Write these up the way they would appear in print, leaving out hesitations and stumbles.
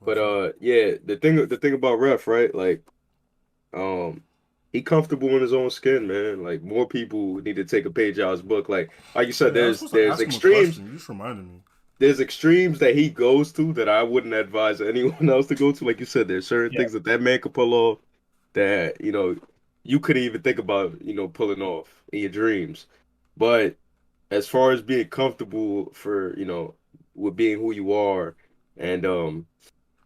But That's it. yeah, the thing about Ref, right? Like, um, he comfortable in his own skin, man. Like more people need to take a page out of his book. Like you Oh said, yeah, I was there's supposed to there's ask him a extremes. question. You just reminded me. There's extremes that he goes to that I wouldn't advise anyone else to go to. Like you said, there's certain Yeah. things that that man could pull off that, you couldn't even think about, pulling off in your dreams. But as far as being comfortable for, with being who you are and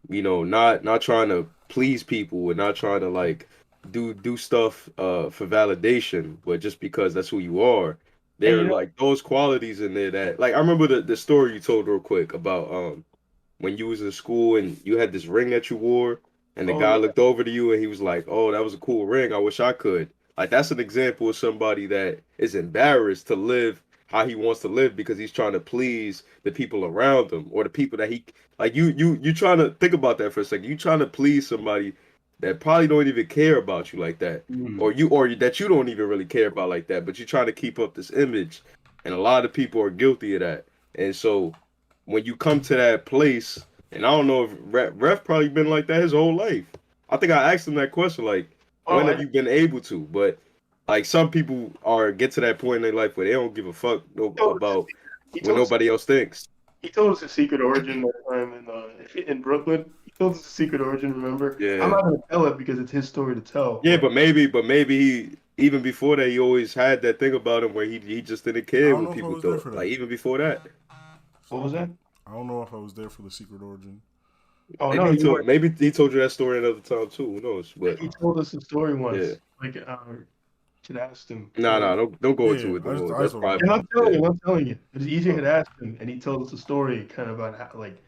not trying to please people and not trying to like do stuff for validation, but just because that's who you are. And There are like those qualities in there that like I remember the story you told real quick about when you was in school and you had this ring that you wore, and the oh guy yeah, looked over to you and he was like, "Oh, that was a cool ring. I wish I could." Like that's an example of somebody that is embarrassed to live how he wants to live because he's trying to please the people around him or the people that he like. You trying to think about that for a second. You trying to please somebody that probably don't even care about you like that, mm, or that you don't even really care about like that, but you're trying to keep up this image, and a lot of people are guilty of that. And so when you come to that place, and I don't know if Ref probably been like that his whole life. I think I asked him that question, like, oh when have I, you been able to? But like some people are get to that point in their life where they don't give a fuck told us about he what told us nobody else thinks. he told us the secret origin that time in Brooklyn. He told us the secret origin. Remember, I'm Yeah, not gonna tell it because it's his story to tell. yeah, But but maybe he even before that he always had that thing about him where he just didn't I care don't what know if I people was there thought. for Like that. even before that, what was that? I don't know if I was there for the secret origin. Oh no, maybe you were. maybe he told you that story another time too. Who knows? But He told us the story yeah, once. Like, should ask him. nah, don't go Yeah, into yeah. it though. I just That's don't remember And private. that. I'm telling Yeah. you, I'm telling you. But EJ had Oh, asked him, and he told us a story kind of about how, like,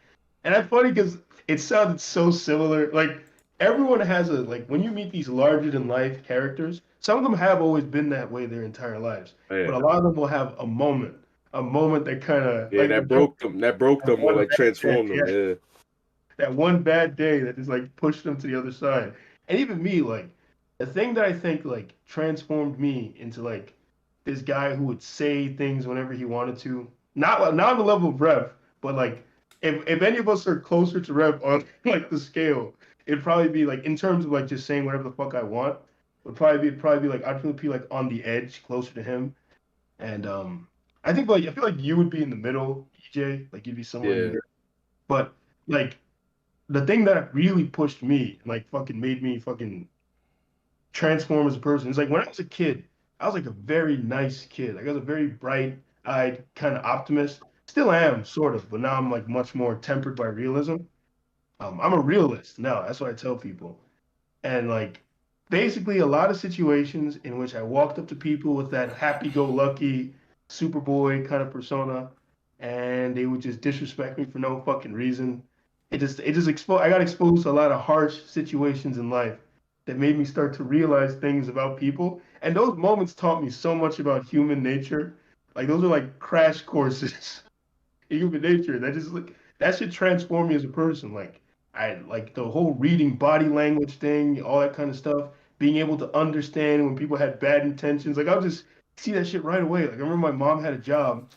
and that's funny because it sounded so similar. Like, everyone has a, like, when you meet these larger than life characters, some of them have always been that way their entire lives. But yeah. a lot of them will have a moment that kind of, Yeah, like, that broke them. That broke that them or one like bad day, transformed them. yeah, Yeah, that one bad day that just, like, pushed them to the other side. And even me, like, the thing that I think, like, transformed me into, like, this guy who would say things whenever he wanted to. Not on the level of Rev, but like if any of us are closer to Rev on like the scale, it'd probably be like in terms of like just saying whatever the fuck I want. It'd probably be like I'd feel be like on the edge, closer to him. And I feel like you would be in the middle, EJ. Like you'd be somewhere in the yeah, middle. But like the thing that really pushed me, like fucking made me fucking transform as a person. It's like when I was a kid, I was like a very nice kid. Like I was a very bright-eyed kind of optimist. Still am, sort of, but now I'm like much more tempered by realism. I'm a realist now. That's what I tell people. And like basically a lot of situations in which I walked up to people with that happy-go-lucky Superboy kind of persona, and they would just disrespect me for no fucking reason. It just exposed. I got exposed to a lot of harsh situations in life that made me start to realize things about people. And those moments taught me so much about human nature. Like those are like crash courses in human nature. That should transform me as a person. Like I like the whole reading body language thing, all that kind of stuff. Being able to understand when people had bad intentions. Like I'll just see that shit right away. Like I remember my mom had a job.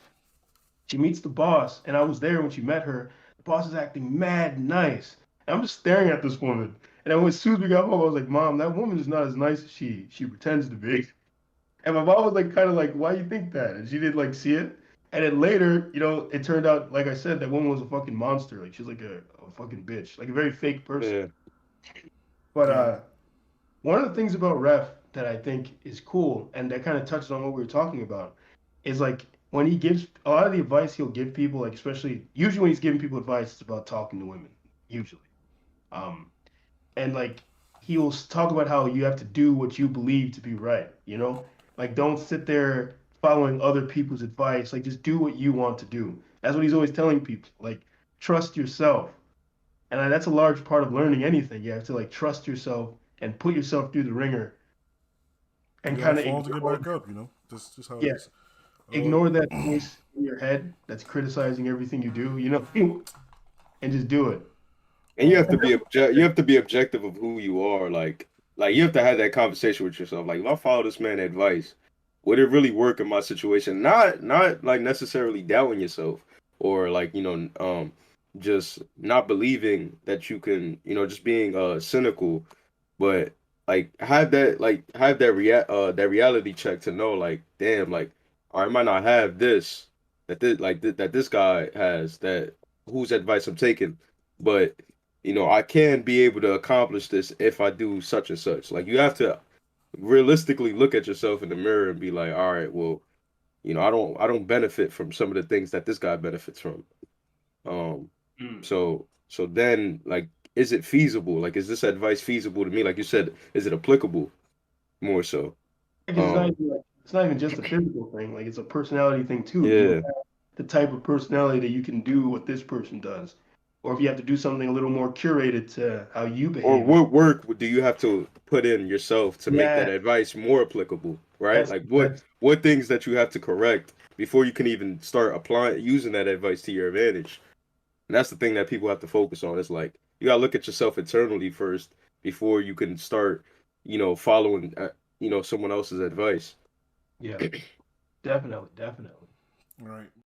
She meets the boss, and I was there when she met her. The boss is acting mad nice. And I'm just staring at this woman. And then as soon as we got home, I was like, Mom, that woman is not as nice as she pretends to be. And my mom was like, kind of like, why you think that? And she didn't like see it. And then later, it turned out, like I said, that woman was a fucking monster. Like she's like a fucking bitch, like a very fake person. yeah, But Yeah, one of the things about Ref that I think is cool, and that kind of touches on what we were talking about, is like when he gives a lot of the advice he'll give people, like especially usually when he's giving people advice, it's about talking to women, usually. Um, and like he'll talk about how you have to do what you believe to be right, you know? Like don't sit there following other people's advice, like just do what you want to do. That's what he's always telling people. Like trust yourself. And that's a large part of learning anything. You have to like trust yourself and put yourself through the ringer you and gotta kind of fall to get ignore, back up. That's just how it yeah, is. Uh, ignore that voice in your head that's criticizing everything you do, and just do it. and you uh, have to be you have to be objective of who you are. Like you have to have that conversation with yourself. Like if I follow this man advice, would it really work in my situation? Not like necessarily doubting yourself or like just not believing that you can, just being cynical, but like have that reality check to know like, damn, like, I might not have this that this guy has, that whose advice I'm taking, but I can be able to accomplish this if I do such and such. Like, you have to realistically look at yourself in the mirror and be like, all right, well, I don't benefit from some of the things that this guy benefits from. Um, Mm. so then, like, is it feasible? Like, is this advice feasible to me? Like you said, is it applicable more so? Because Um, it's not even just a physical thing. Like it's a personality thing too. Do you yeah. have the type of personality that you can do what this person does, or if you have to do something a little more curated to how you Or behave? what work do you have to put in yourself to make that Yeah, advice more applicable, right? that's Like, that's what things that you have to correct before you can even start applying using that advice to your advantage? And that's the thing that people have to focus on. It's like, you gotta look at yourself internally first before you can start, following, someone else's advice. yeah, definitely, definitely. Right.